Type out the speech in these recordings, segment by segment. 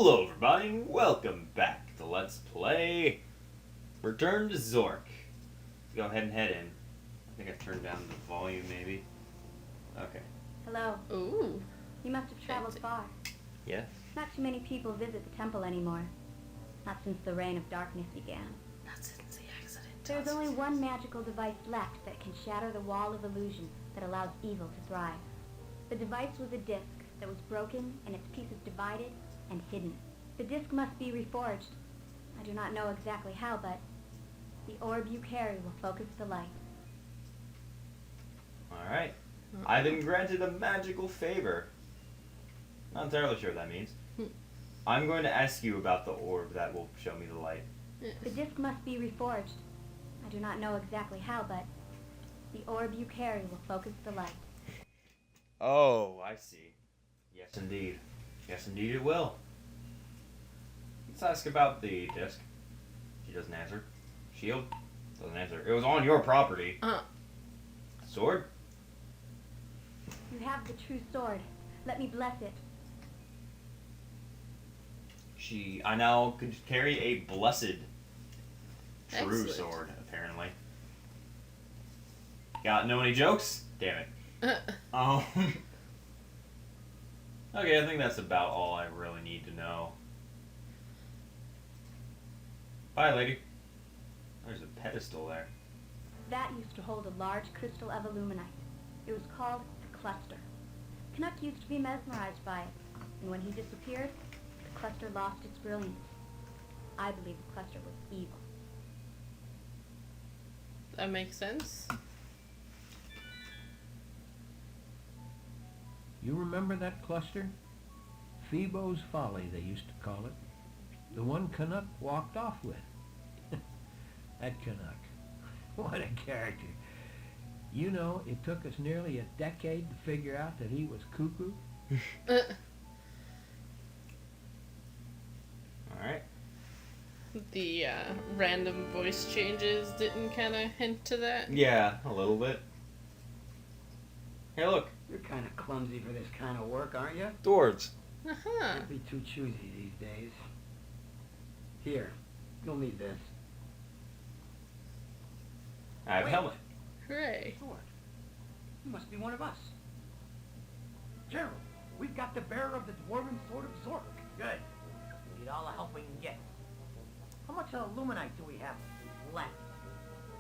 Hello everybody and welcome back to Let's Play Return to Zork. Let's go ahead and head in. I think I turned down the volume maybe. Okay. Hello. Ooh. You must have traveled far. Yeah? Not too many people visit the temple anymore. Not since the reign of darkness began. Not since the accident. There's only one magical device left that can shatter the wall of illusion that allows evil to thrive. The device was a disc that was broken and its pieces divided and hidden. The disc must be reforged. I do not know exactly how, but the orb you carry will focus the light. Alright. I've been granted a magical favor. Not entirely sure what that means. I'm going to ask you about the orb that will show me the light. The disc must be reforged. I do not know exactly how, but the orb you carry will focus the light. Oh, I see. Yes, indeed. Yes, indeed it will. Let's ask about the disc. She doesn't answer. Shield? Doesn't answer. It was on your property. Sword? You have the true sword. Let me bless it. I now could carry a blessed true Excellent. sword, apparently. Know any jokes? Damn it. Um. Okay, I think that's about all I really need to know. Bye, lady. There's a pedestal there. That used to hold a large crystal of illuminite. It was called the cluster. Canuck used to be mesmerized by it, and when he disappeared, the cluster lost its brilliance. I believe the cluster was evil. That makes sense. You remember that cluster? Phoebo's Folly, they used to call it. The one Canuck walked off with. That Canuck. What a character. You know, it took us nearly a decade to figure out that he was cuckoo. Alright. The random voice changes didn't kind of hint to that. Yeah, a little bit. Hey, look. You're kind of clumsy for this kind of work, aren't you? Dwarves. Uh-huh. Don't be too choosy these days. Here, you'll need this. I have a Wait. helmet. Hooray. Sword. You must be one of us. General, we've got the bearer of the dwarven sword of Zork. Good. We need all the help we can get. How much illuminite do we have left?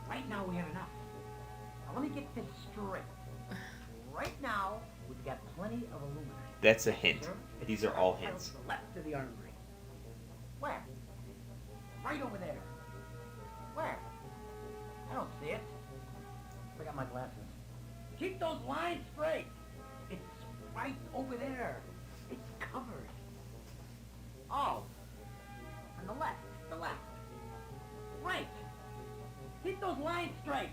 Right now we have enough. Now let me get this straight. Right now, we've got plenty of illuminite. That's a hint. Sir, it's These are all out hints. to the left of the armory. Where? Right over there. Where? I don't see it. I got my glasses. Keep those lines straight. It's right over there. It's covered. Oh. On the left. The left. Right. Keep those lines straight.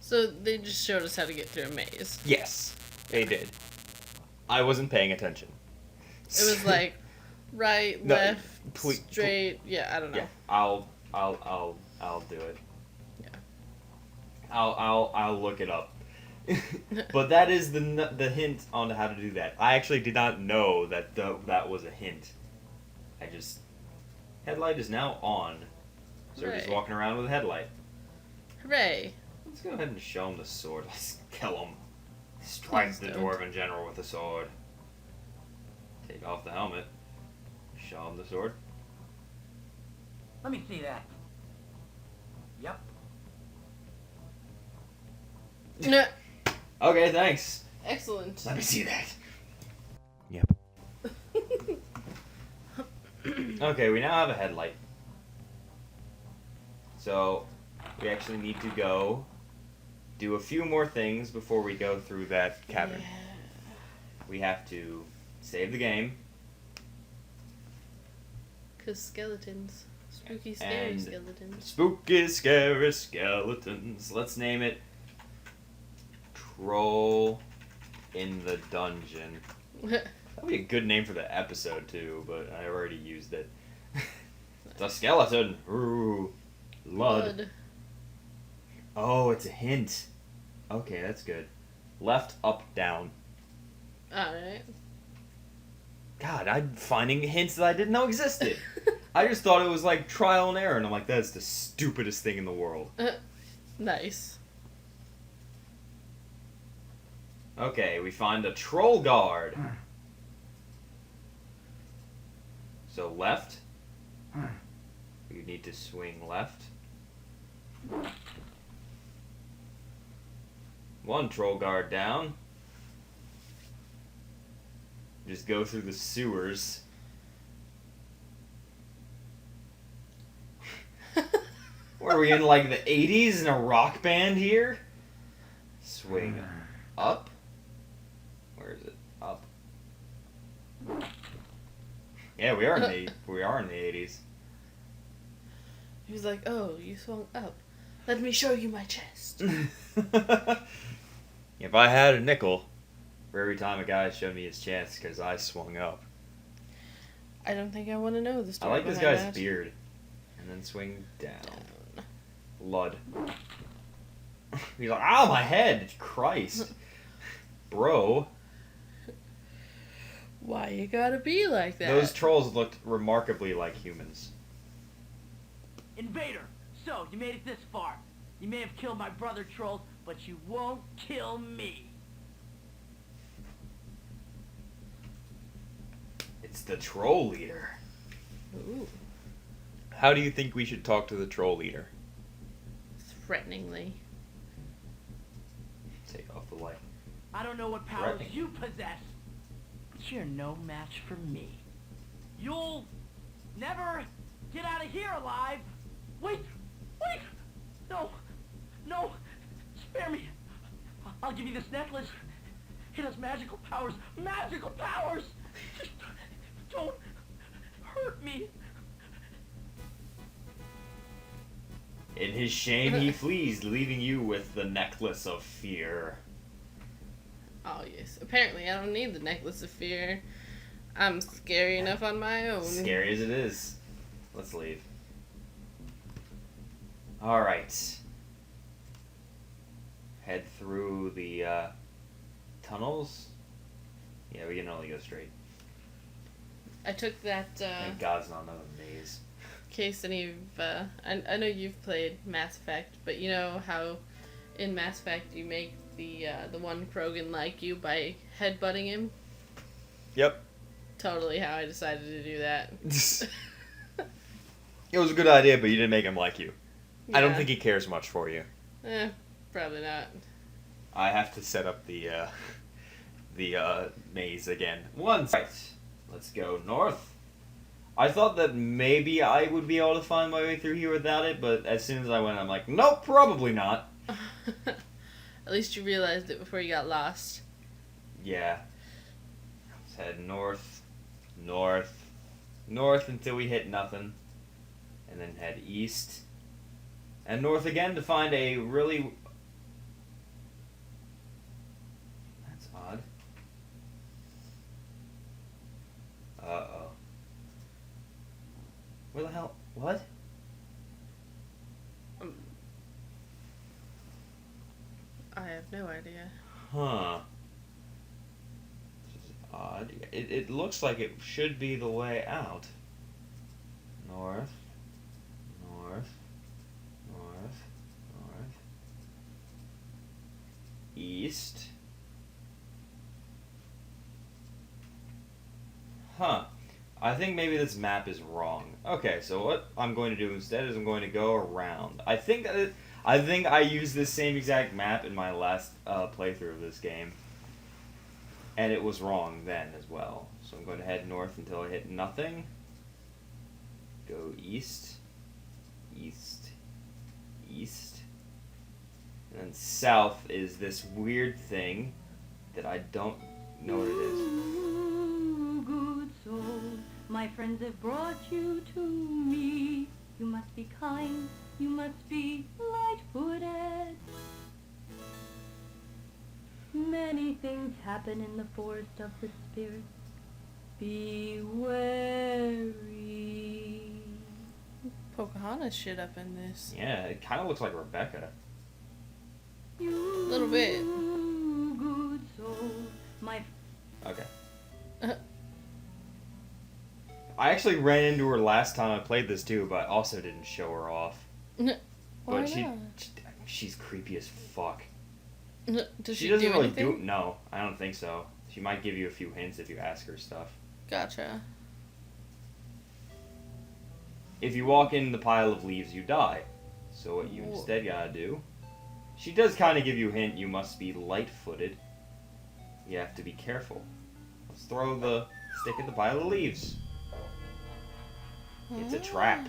So they just showed us how to get through a maze. Yes, they did. I wasn't paying attention. It was like right, No, left, straight. Yeah, I don't know. Yeah, I'll do it. Yeah. I'll look it up. But that is the hint on how to do that. I actually did not know that that was a hint. I just headlight is now on, so we're just Hooray. walking around with a headlight. Hooray. Let's go ahead and show him the sword. Let's kill him. Strike the Please don't. dwarven general with the sword. Take off the helmet. Show him the sword. Let me see that. Yep. No. Okay, thanks. Excellent. Let me see that. Yep. Okay, we now have a headlight. So, we actually need to go do a few more things before we go through that cavern. Yeah. We have to save the game. 'Cause skeletons. Spooky, scary And skeletons. Spooky, scary skeletons. Let's name it Troll in the Dungeon. That'd be a good name for the episode too, but I already used it. The skeleton. Ooh. Blood. Oh, it's a hint. Okay, that's good. Left, up, down. Alright. God, I'm finding hints that I didn't know existed. I just thought it was like trial and error, and I'm like, that's the stupidest thing in the world. Nice. Okay, we find a troll guard. So left. You need to swing left. One troll guard down. Just go through the sewers. What are we in, like the 80s in a rock band here? Swing up. Where is it? Up. Yeah, we are in the 80s. He was like, "Oh, you swung up. Let me show you my chest." If I had a nickel for every time a guy showed me his chest because I swung up. I don't think I want to know the I story. like this behind guy's that. beard. And then swing down. Lud. He's like, ow, my head! Christ. Bro. Why you gotta be like that? Those trolls looked remarkably like humans. Invader! So, you made it this far. You may have killed my brother trolls, but you won't kill me. It's the troll leader. Ooh, How do you think we should talk to the troll leader? threateningly. Take off the light. I don't know what powers Threatening. you possess, but you're no match for me. You'll never get out of here alive. Wait! Wait! No! No! Spare me! I'll give you this necklace. It has magical powers. Magical powers! Just don't hurt me. In his shame, he flees, leaving you with the necklace of fear. Oh yes. Apparently, I don't need the necklace of fear. I'm scary enough on my own. Scary as it is. Let's leave. Alright. Head through the tunnels. Yeah, we can only go straight. I took that Thank God's not another maze. case any of I know you've played Mass Effect, but you know how in Mass Effect you make the one Krogan like you by headbutting him? Yep. Totally how I decided to do that. It was a good idea, but you didn't make him like you. I don't Yeah. think he cares much for you. Probably not. I have to set up the maze again. Once. Right. Let's go north. I thought that maybe I would be able to find my way through here without it, but as soon as I went, I'm like, nope, probably not. At least you realized it before you got lost. Yeah. Let's head north, north, north until we hit nothing. And then head east. And north again to find a really... That's odd. Uh-oh. Where the hell? What? I have no idea. Huh. This is odd. It looks like it should be the way out. North. North. North. North. East. Huh. I think maybe this map is wrong. Okay, so what I'm going to do instead is I'm going to go around. I think I used this same exact map in my last playthrough of this game. And it was wrong then as well. So I'm going to head north until I hit nothing. Go east. East. East. And then south is this weird thing that I don't know what it is. Ooh, good soul, my friends have brought you to me. You must be kind, you must be light-footed. Many things happen in the forest of the spirits. Be wary. Pocahontas shit up in this. Yeah, it kind of looks like Rebecca. You, Little bit. good soul, my Okay. I actually ran into her last time I played this too, but also didn't show her off. Why But not? she's creepy as fuck. Does She she doesn't do really anything? do. No, I don't think so. She might give you a few hints if you ask her stuff. Gotcha. If you walk in the pile of leaves, you die. So what you Whoa. instead gotta do... She does kind of give you a hint. You must be light-footed. You have to be careful. Let's throw the stick at the pile of leaves. It's a trap.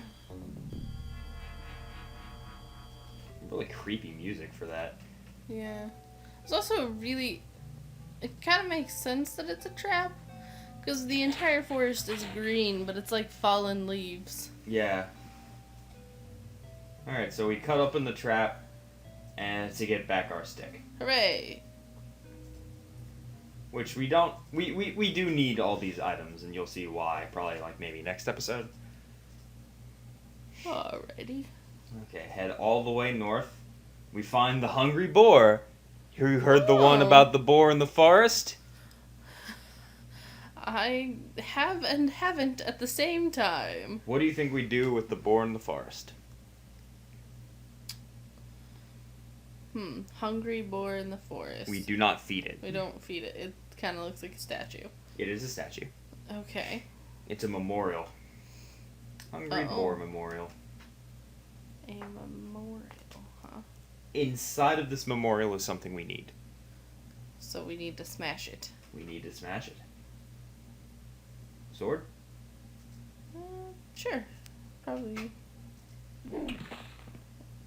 Really creepy music for that. Yeah. It's also really... It kind of makes sense that it's a trap. Because the entire forest is green, but it's like fallen leaves. Yeah. Alright, so we cut open the trap and to get back our stick. Hooray! Which we don't... We do need all these items, and you'll see why. Probably, like, maybe next episode. Alrighty. Okay, head all the way north. We find the hungry boar. You heard the one Oh. about the boar in the forest? I have and haven't at the same time. What do you think we do with the boar in the forest? Hungry boar in the forest. We do not feed it. We don't feed it. It kind of looks like a statue. It is a statue. Okay. It's a memorial. Hungry Uh-oh. boar memorial. A memorial, huh? Inside of this memorial is something we need. So we need to smash it. We need to smash it. Sword? Sure. Probably.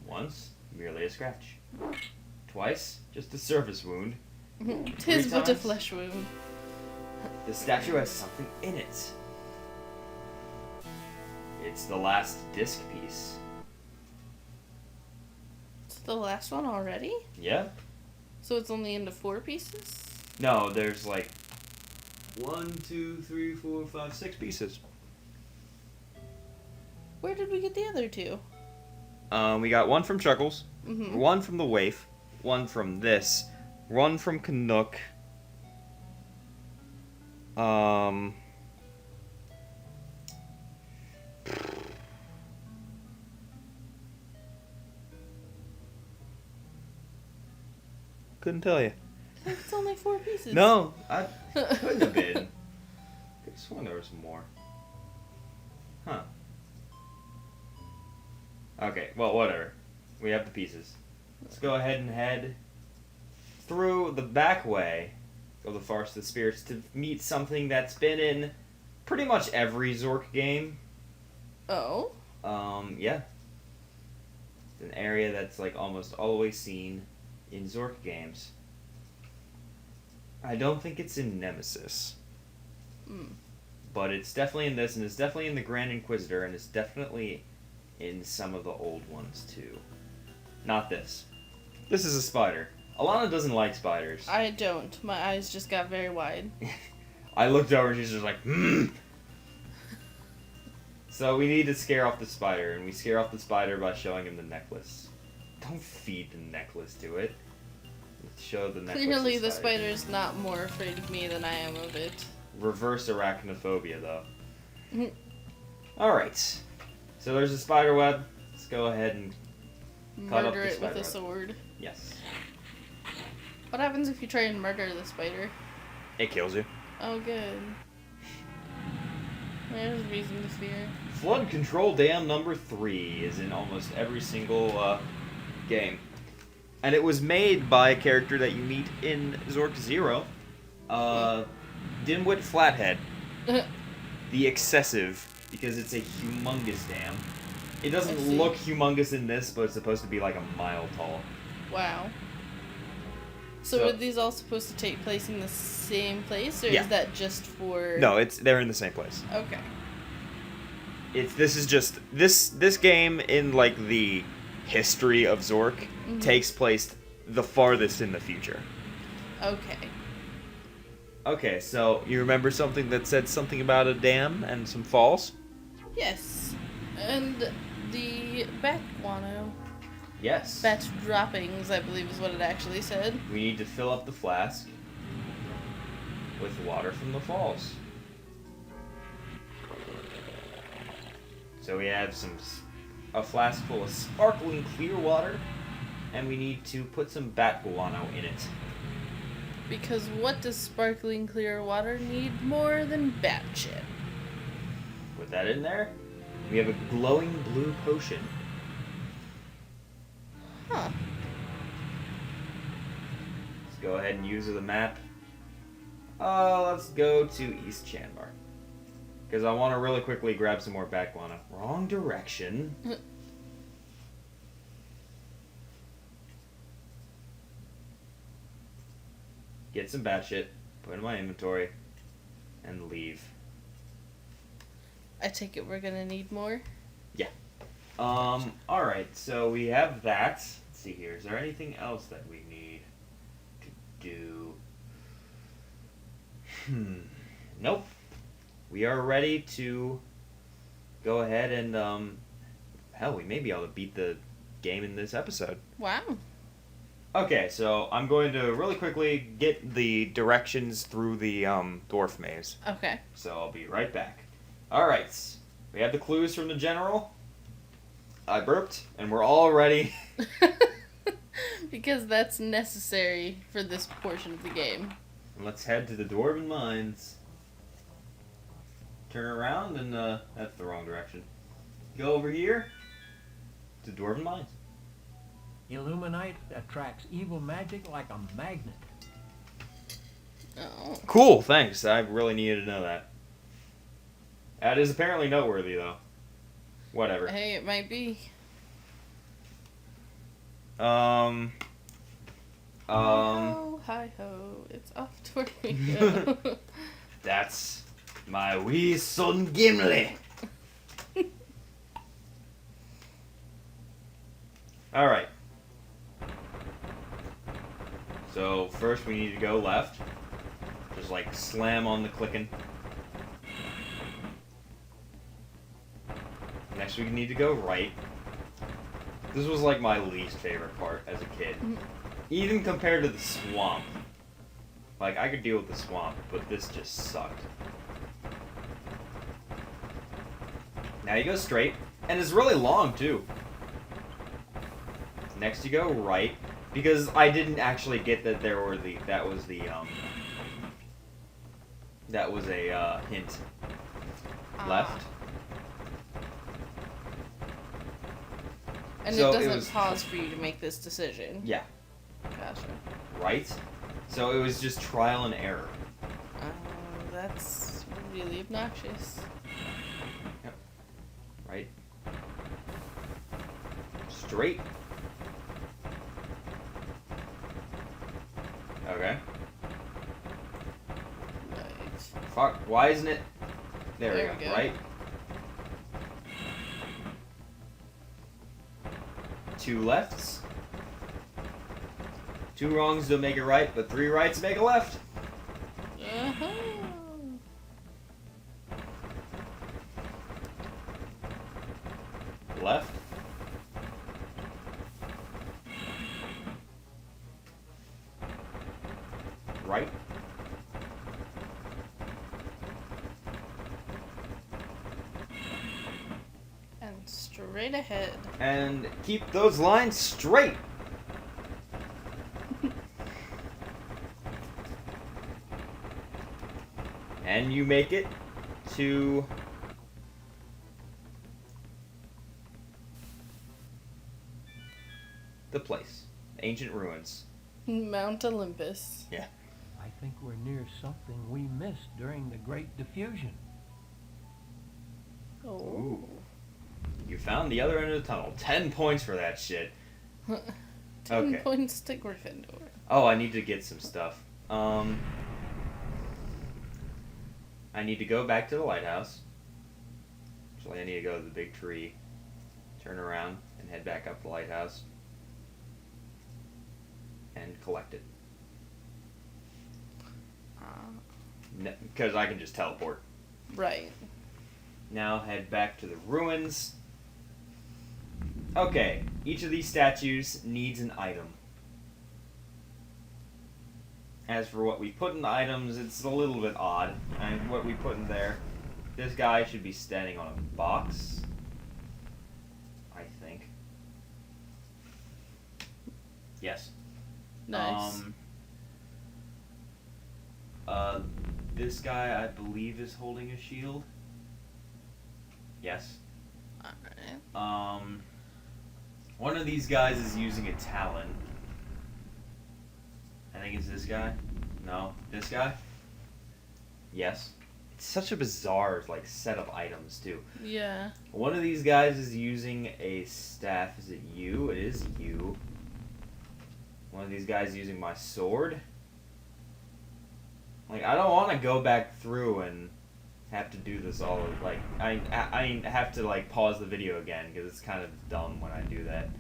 Once, merely a scratch. Twice, just a surface wound. Tis but a times? flesh wound. The statue has something in it. It's the last disc piece. It's the last one already? Yeah? So it's only into 4 pieces? No, there's like 1, 2, 3, 4, 5, 6 pieces. Where did we get the other 2? We got one from Chuckles, Mm-hmm. one from the Waif, one from this, one from Canuck. Couldn't tell you. I think it's only 4 pieces. No, I couldn't have been. Could have sworn there was more. Huh. Okay, well, whatever. We have the pieces. Let's go ahead and head through the back way of the Forest of Spirits to meet something that's been in pretty much every Zork game. Oh? Yeah. It's an area that's like almost always seen in Zork games. I don't think it's in Nemesis. But it's definitely in this, and it's definitely in the Grand Inquisitor, and it's definitely in some of the old ones too. Not this. This is a spider. Alana doesn't like spiders. I don't. My eyes just got very wide. I looked over and she's just like, So we need to scare off the spider, and we scare off the spider by showing him the necklace. Don't feed the necklace to it. Show the necklace. Clearly to the spider is not more afraid of me than I am of it. Reverse arachnophobia, though. Mhm. Alright. So there's a spider web. Let's go ahead and cut up Murder the it with spider a web. sword. Yes. What happens if you try and murder the spider? It kills you. Oh, good. There's reason to fear. Flood Control Dam number 3 is in almost every single game. And it was made by a character that you meet in Zork Zero. Dimwit Flathead. The Excessive, because it's a humongous dam. It I doesn't see. look humongous in this, but it's supposed to be like a mile tall. Wow. So So- are these all supposed to take place in the same place, or Yeah. is that just for... No, they're in the same place. Okay. This is just this game in like the history of Zork takes place the farthest in the future. Okay. Okay, so you remember something that said something about a dam and some falls? Yes. And the bat guano. Yes. Bat droppings, I believe is what it actually said. We need to fill up the flask with water from the falls. So we have a flask full of sparkling clear water, and we need to put some bat guano in it. Because what does sparkling clear water need more than bat shit? Put that in there. We have a glowing blue potion. Huh. Let's go ahead and use the map. Let's go to East Chandler. Because I want to really quickly grab some more bat guano. Wrong direction. Get some bat shit, put it in my inventory, and leave. I take it we're gonna need more? Alright, so we have that. Let's see here, is there anything else that we need to do? Nope. We are ready to go ahead and, hell, we may be able to beat the game in this episode. Wow. Okay, so I'm going to really quickly get the directions through the, dwarf maze. Okay. So I'll be right back. Alright, we have the clues from the general. I burped, and we're all ready. Because that's necessary for this portion of the game. Let's head to the Dwarven Mines. Turn around, and that's the wrong direction. Go over here to Dwarven Mines. Illuminite attracts evil magic like a magnet. Oh. Cool, thanks. I really needed to know that. That is apparently noteworthy, though. Whatever. Hey, it might be. Oh, Hi ho, it's off to where we go. that's my wee son Gimli. Alright. So, first we need to go left. Just like slam on the clicking. Next we need to go right. This was like my least favorite part as a kid. Even compared to the swamp. Like, I could deal with the swamp, but this just sucked. Now you go straight, and it's really long too. Next you go right, because I didn't actually get that that was a hint. Left. And So it it doesn't was- pause for you to make this decision. Yeah. Gotcha. Right? So it was just trial and error. That's really obnoxious. Right? Straight. Okay. Right. Fuck, why isn't it? There There we we go. go. Right? 2 lefts. 2 wrongs don't make it right, but 3 rights make a left. Uh-huh. Left. Right. And straight ahead. And keep those lines straight. And you make it to the place. Ancient ruins. Mount Olympus. I think we're near something we missed during the Great Diffusion. Oh. Ooh. You found the other end of the tunnel. 10 points for that shit. 10 Okay. points to Gryffindor. Oh, I need to get some stuff. I need to go back to the lighthouse. Actually, I need to go to the big tree, turn around, and head back up the lighthouse. And collect it. Because I can just teleport. Right. Now head back to the ruins. Okay, each of these statues needs an item. As for what we put in the items, it's a little bit odd. And what we put in there, this guy should be standing on a box. Yes. Nice. This guy, I believe, is holding a shield. Yes. Alright. One of these guys is using a talon. I think it's this guy. No, this guy. Yes. It's such a bizarre, like, set of items, too. Yeah. One of these guys is using a staff. Is it you? It is you. One of these guys is using my sword. Like, I don't want to go back through and have to do this all. Like, I have to, like, pause the video again because it's kind of dumb when I do that.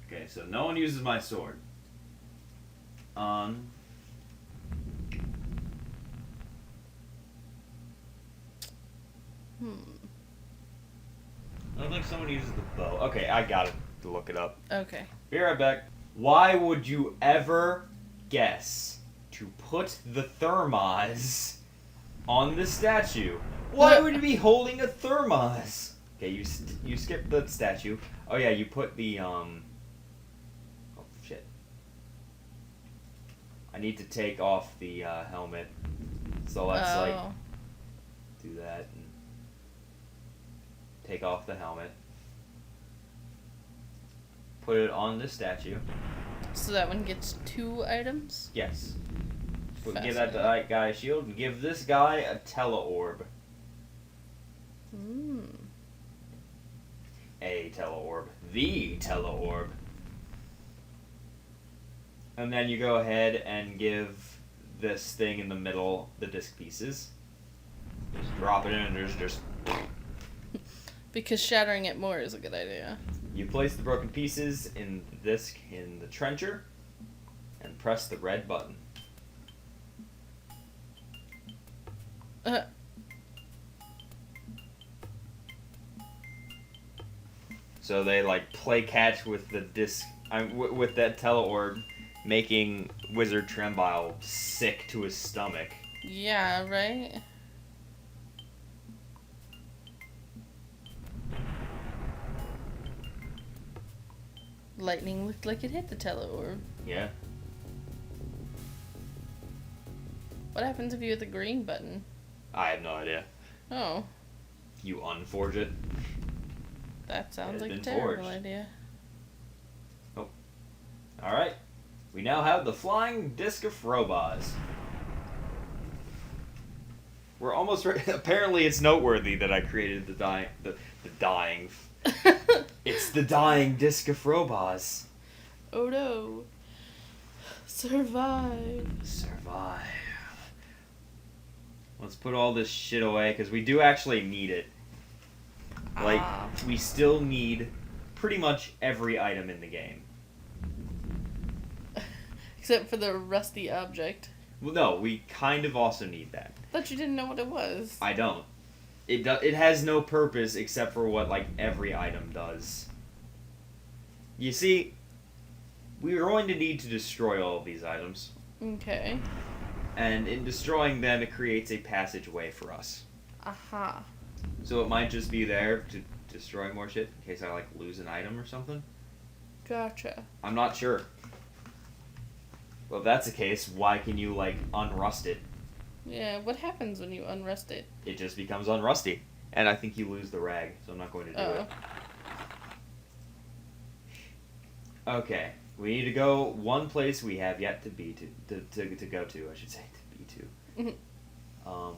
Okay, so no one uses my sword. I don't think someone uses the bow. Okay, I got to look it up. Okay. Be right back. Why would you ever guess to put the thermos on the statue? Why would you be holding a thermos? Okay, you skip the statue. Oh yeah, you put the Oh shit. I need to take off the helmet. So let's like do that and take off the helmet. Put it on the statue. So that one gets 2 items? Yes. Give that guy a shield and give this guy a teleorb. A teleorb. The teleorb. And then you go ahead and give this thing in the middle the disc pieces. Just drop it in and there's just... Because shattering it more is a good idea. You place the broken pieces in the disc in the trencher and press the red button. So they like play catch with the disc, with that teleorb, making Wizard Trembile sick to his stomach. Yeah, right? Lightning looked like it hit the teleorb. Yeah. What happens if you hit the green button? I have no idea. Oh, You unforge it. that sounds It has like a been terrible forged. idea. Alright. We now have the Flying Disc of Frobos. We're almost ready. Apparently it's noteworthy that I created the dying... It's the dying Disc of Frobos. Oh no. Survive. Survive. Let's put all this shit away, because we do actually need it. Like, we still need pretty much every item in the game. Except for the rusty object. Well, no, we kind of also need that. Thought you didn't know what it was. I don't. It has no purpose except for what, like, every item does. You see, we are going to need to destroy all of these items. Okay. And in destroying them, it creates a passageway for us. Aha. So it might just be there to destroy more shit in case I, like, lose an item or something. Gotcha. I'm not sure. Well, if that's the case, why can you, like, unrust it? Yeah, what happens when you unrust it? It just becomes unrusty. And I think you lose the rag, so I'm not going to do it. Okay. We need to go one place we have yet to be to go to, I should say, to be to.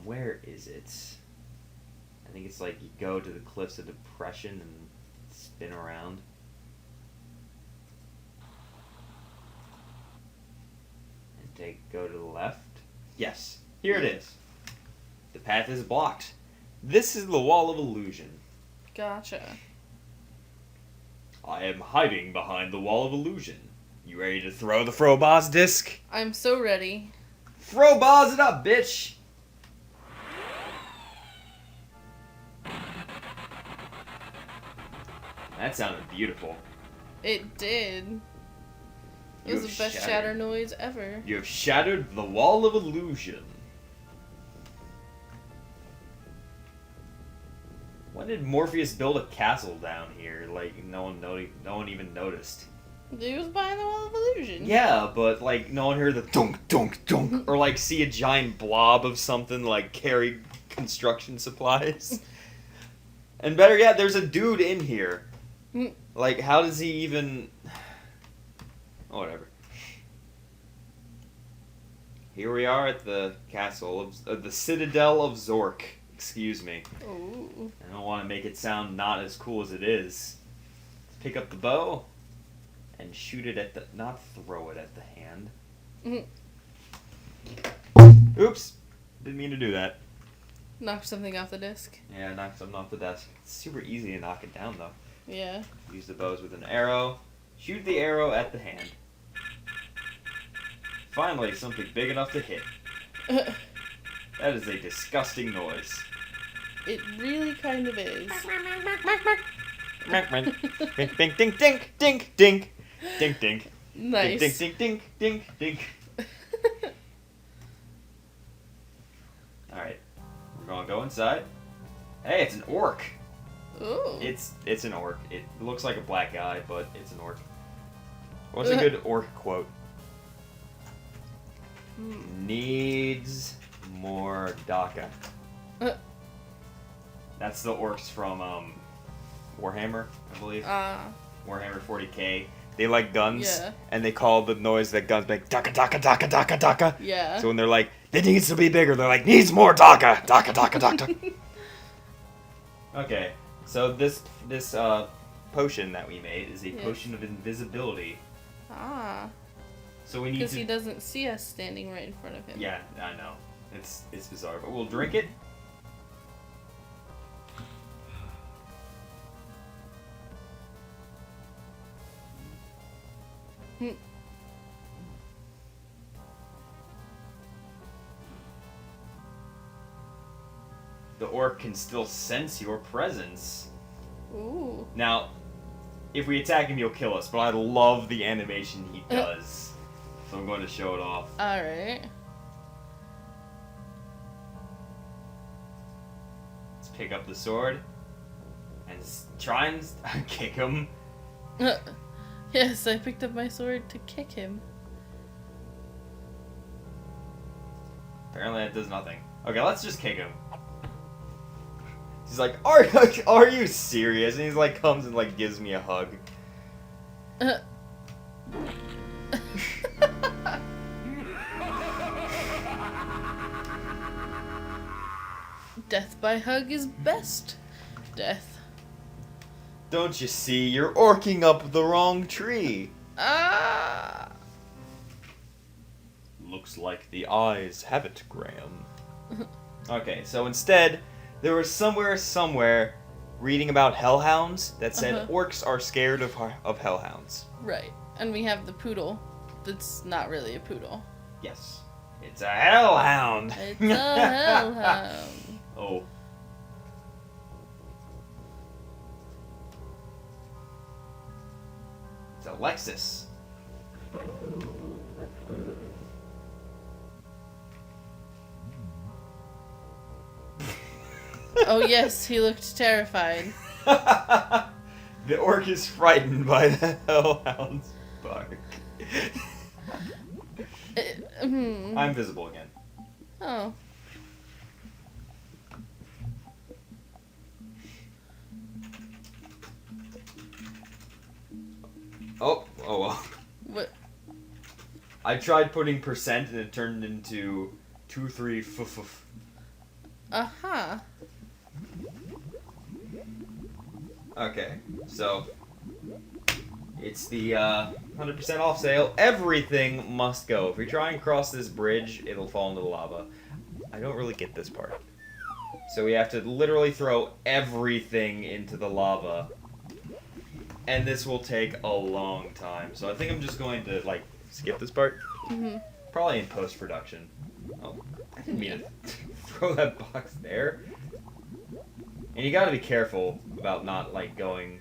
Where is it? I think it's like you go to the Cliffs of Depression and spin around. And go to the left. Yes, here it is. The path is blocked. This is the Wall of Illusion. Gotcha. I am hiding behind the Wall of Illusion. You ready to throw the Frobos disc? I'm so ready. Frobos it up, bitch! That sounded beautiful. It did. It was the best shatter noise ever. You have shattered the Wall of Illusion. When did Morpheus build a castle down here? Like, no one even noticed. He was behind the Wall of Illusion. Yeah, but, like, no one heard the dunk, dunk, dunk, or, like, see a giant blob of something, like, carry construction supplies. And better yet, there's a dude in here. Like, how does he even... Oh, whatever. Here we are at the castle of the Citadel of Zork. Excuse me. Ooh. I don't want to make it sound not as cool as it is. Let's pick up the bow and shoot it at the... Not throw it at the hand. Oops. Didn't mean to do that. Knock something off the disc. Yeah, knock something off the desk. It's super easy to knock it down, though. Yeah. Use the bows with an arrow. Shoot the arrow at the hand. Finally, something big enough to hit. That is a disgusting noise. It really kind of is. Dink, dink, dink, dink, dink, dink, dink, dink. Nice. Dink, dink, dink, dink, dink. Alright. We're gonna go inside. Hey, it's an orc. Ooh. It's an orc. It looks like a black guy, but it's an orc. What's a good orc quote? Needs more DACA. That's the orcs from Warhammer, I believe. Warhammer 40k. They like guns, Yeah. and they call the noise that guns make DACA, DACA, DACA, DACA, DACA. Yeah. So when they're like, it needs to be bigger, they're like, needs more DACA, DACA, DACA, DACA. Okay, so this potion that we made is a potion of invisibility. So we need Because to... he doesn't see us standing right in front of him. Yeah, I know. It's bizarre, but we'll drink it. The orc can still sense your presence. Ooh. Now, if we attack him, he'll kill us, but I love the animation he does. So I'm going to show it off. Alright. Let's pick up the sword and try and kick him. Yes, I picked up my sword to kick him. Apparently that does nothing. Okay, let's just kick him. He's like, are you serious? And he's like, comes and like gives me a hug. Death by hug is best death. Don't you see? You're orking up the wrong tree. Ah! Looks like the eyes have it, Graham. Okay, so instead, there was somewhere reading about hellhounds that said orcs are scared of hellhounds. Right. And we have the poodle that's not really a poodle. Yes. It's a hellhound! It's a hellhound. Oh. It's a Lexus. Oh yes, he looked terrified. The orc is frightened by the hellhound's bark. I'm visible again. Oh. Oh well. What? I tried putting percent and it turned into 2, 3, f. Uh-huh. Okay, so it's the 100% off sale. Everything must go. If we try and cross this bridge, it'll fall into the lava. I don't really get this part. So we have to literally throw everything into the lava. And this will take a long time. So I think I'm just going to, like, skip this part. Probably in post-production. Oh, I didn't mean to throw that box there. And you gotta be careful about not, like, going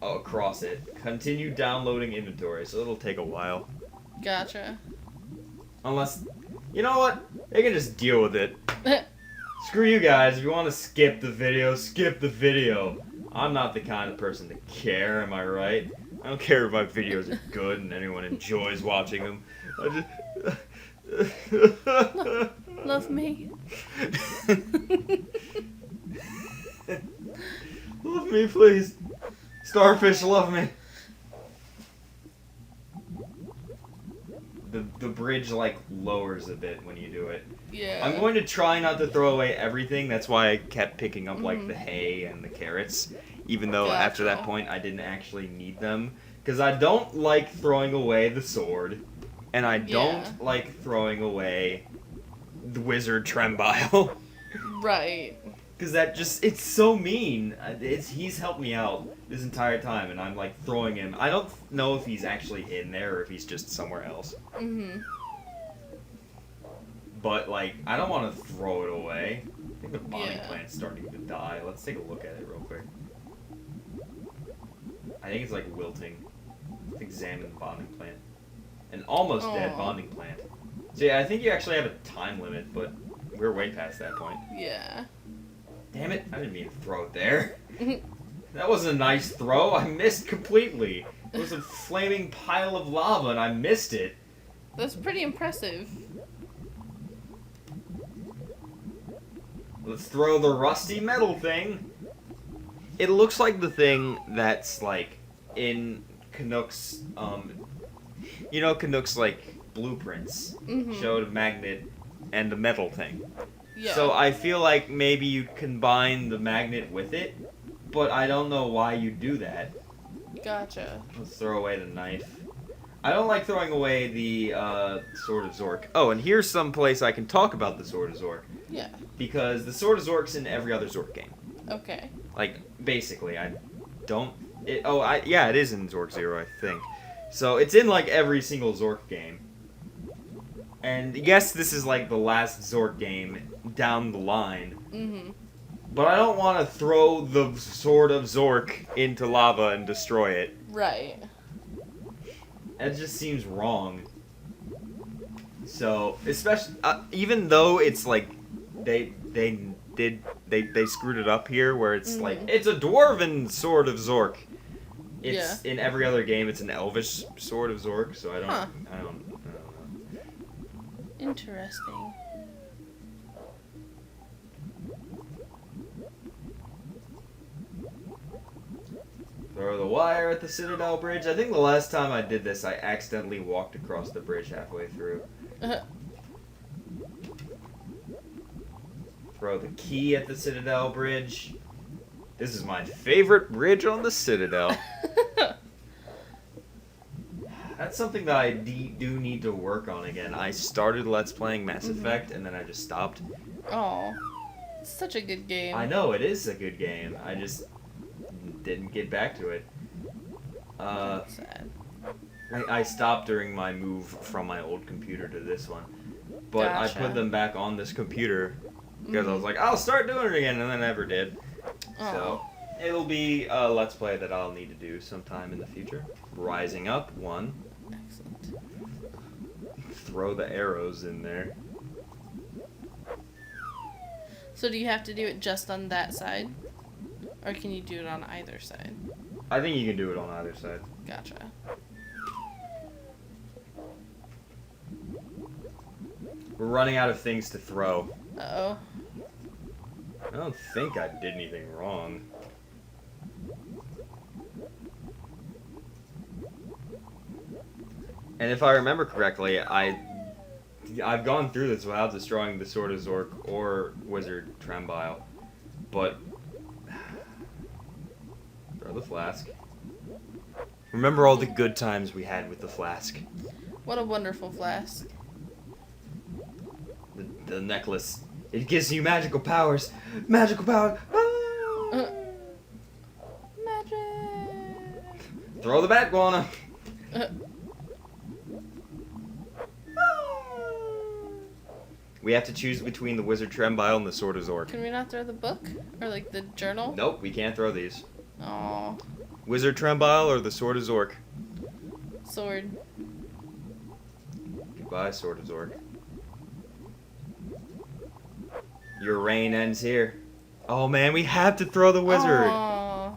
across it. Continue downloading inventory, so it'll take a while. Gotcha. Unless, you know what? They can just deal with it. Screw you guys. If you want to skip the video, skip the video. I'm not the kind of person to care, am I right? I don't care if my videos are good and anyone enjoys watching them. I just... Love me. Love me, please. Starfish, love me. The bridge, like, lowers a bit when you do it. Yeah. I'm going to try not to throw away everything. That's why I kept picking up, like, the hay and the carrots. Even though after that point I didn't actually need them. Because I don't like throwing away the sword. And I don't like throwing away the wizard Trembile. Right. Because that just, it's so mean. He's helped me out this entire time, and I'm like throwing him. I don't know if he's actually in there or if he's just somewhere else. Mm-hmm. But, like, I don't want to throw it away. I think the bonding Yeah. plant's starting to die. Let's take a look at it real quick. I think it's like wilting. Let's examine the bonding plant. An almost dead bonding plant. So yeah, I think you actually have a time limit, but we're way past that point. Yeah. Damn it, I didn't mean to throw it there. That wasn't a nice throw. I missed completely. It was a flaming pile of lava and I missed it. That's pretty impressive. Let's throw the rusty metal thing. It looks like the thing that's like in Canuck's, you know, Canuck's like blueprints showed a magnet and a metal thing. Yeah. So I feel like maybe you combine the magnet with it, but I don't know why you do that. Gotcha. Let's throw away the knife. I don't like throwing away the Sword of Zork. Oh, and here's some place I can talk about the Sword of Zork. Yeah. Because the Sword of Zork's in every other Zork game. Okay. Like, basically, I don't... yeah, it is in Zork Zero, I think. So, it's in, like, every single Zork game. And yes, this is, like, the last Zork game down the line. Mm-hmm. But I don't want to throw the Sword of Zork into lava and destroy it. Right. That just seems wrong. So, especially... even though it's, like, they screwed it up here, where it's like, it's a dwarven Sword of Zork. It's in every other game. It's an elvish Sword of Zork, so I don't know. Interesting. Throw the wire at the Citadel Bridge. I think the last time I did this, I accidentally walked across the bridge halfway through. Throw the key at the Citadel Bridge. This is my favorite bridge on the Citadel. That's something that I do need to work on again. I started Let's Playing Mass Effect, and then I just stopped. Oh, it's such a good game. I know, it is a good game. I just didn't get back to it. That's sad. I stopped during my move from my old computer to this one. But Gotcha. I put them back on this computer because I was like, I'll start doing it again, and I never did. So, it'll be a Let's Play that I'll need to do sometime in the future. Rising Up, 1. Excellent. Throw the arrows in there. So do you have to do it just on that side? Or can you do it on either side? I think you can do it on either side. Gotcha. We're running out of things to throw. Uh-oh. I don't think I did anything wrong. And if I remember correctly, I've gone through this without destroying the Sword of Zork or Wizard Trembile. But throw the flask. Remember all the good times we had with the flask. What a wonderful flask. The necklace. It gives you magical powers. Magical power. Ah! Magic. Throw the bat guana. We have to choose between the Wizard Trembile and the Sword of Zork. Can we not throw the book? Or like the journal? Nope, we can't throw these. Oh, Wizard Trembile or the Sword of Zork? sword. Goodbye, Sword of Zork. Your reign ends here. Oh man, we have to throw the wizard. Aw,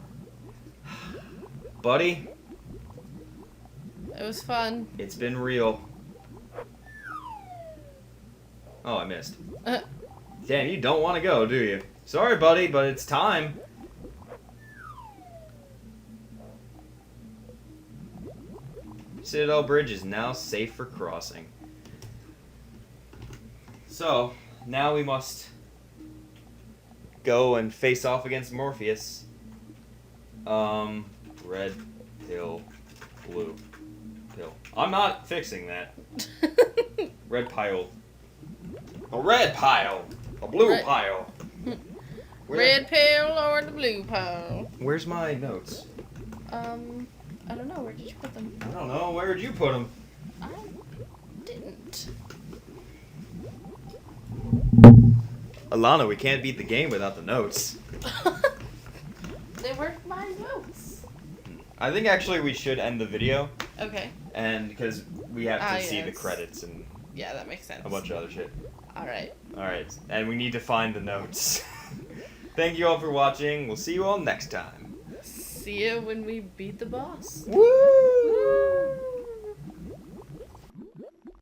Buddy, it was fun. it's been real. Oh, I missed. Damn, you don't want to go, do you? Sorry, buddy, but it's time. Citadel Bridge is now safe for crossing. So, now we must go and face off against Morpheus. Red pill, blue pill. I'm not fixing that. Red pile. A red pile. A blue Red- pile. Red pill or the blue pill? Where's my notes? I don't know. Where did you put them? I don't know. Where did you put them? I didn't. Alana, we can't beat the game without the notes. They weren't my notes. I think actually we should end the video, Okay. and because we have to see the Yes. credits and Yeah, that makes sense. a bunch of other shit. All right. Alright, and we need to find the notes. Thank you all for watching. We'll see you all next time. See you when we beat the boss. Woo!